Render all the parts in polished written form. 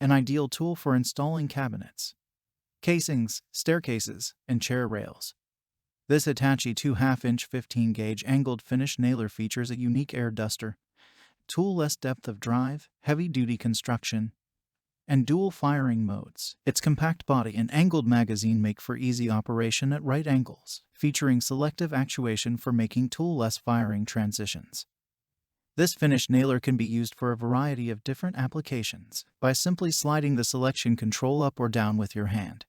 an ideal tool for installing cabinets, casings, staircases, and chair rails. This Hitachi 2.5-inch 15-gauge angled finish nailer features a unique air duster, tool-less depth of drive, heavy-duty construction, and dual firing modes. Its compact body and angled magazine make for easy operation at right angles, featuring selective actuation for making tool-less firing transitions. This finish nailer can be used for a variety of different applications by simply sliding the selection control up or down with your hand.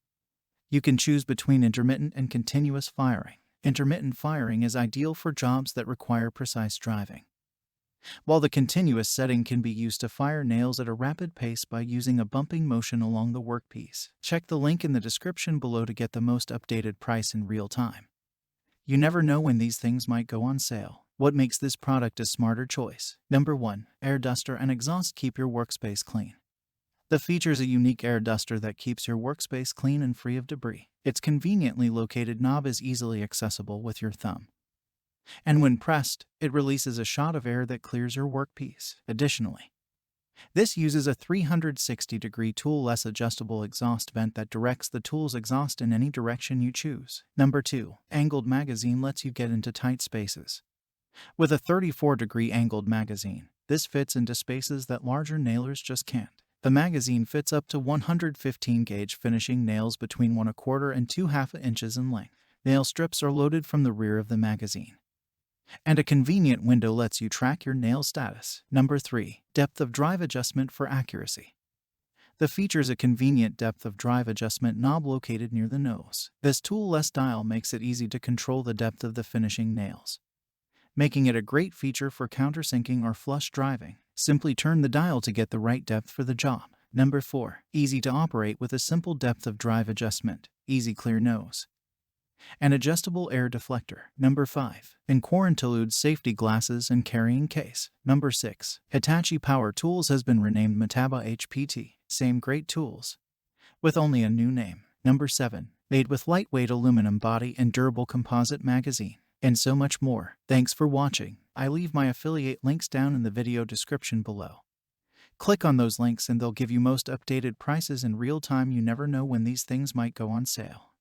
You can choose between intermittent and continuous firing. Intermittent firing is ideal for jobs that require precise driving, while the continuous setting can be used to fire nails at a rapid pace by using a bumping motion along the workpiece. Check the link in the description below to get the most updated price in real time. You never know when these things might go on sale. What makes this product a smarter choice? Number 1. Air duster and exhaust keep your workspace clean. The features a unique air duster that keeps your workspace clean and free of debris. Its conveniently located knob is easily accessible with your thumb, and when pressed, it releases a shot of air that clears your workpiece. Additionally, this uses a 360-degree tool-less adjustable exhaust vent that directs the tool's exhaust in any direction you choose. Number 2. Angled magazine lets you get into tight spaces. With a 34-degree angled magazine, this fits into spaces that larger nailers just can't. The magazine fits up to 115-gauge finishing nails between 1/4 and 2.5 inches in length. Nail strips are loaded from the rear of the magazine, and a convenient window lets you track your nail status. Number 3. Depth of drive adjustment for accuracy. The features a convenient depth of drive adjustment knob located near the nose. This tool-less dial makes it easy to control the depth of the finishing nails, making it a great feature for countersinking or flush driving. Simply turn the dial to get the right depth for the job. Number 4. Easy to operate with a simple depth of drive adjustment, easy clear nose, an adjustable air deflector. Number 5. Intermittent safety glasses and carrying case. Number 6. Hitachi Power Tools has been renamed Metaba HPT. Same great tools, with only a new name. Number 7. Made with lightweight aluminum body and durable composite magazine, and so much more. Thanks for watching. I leave my affiliate links down in the video description below. Click on those links and they'll give you most updated prices in real time. You never know when these things might go on sale.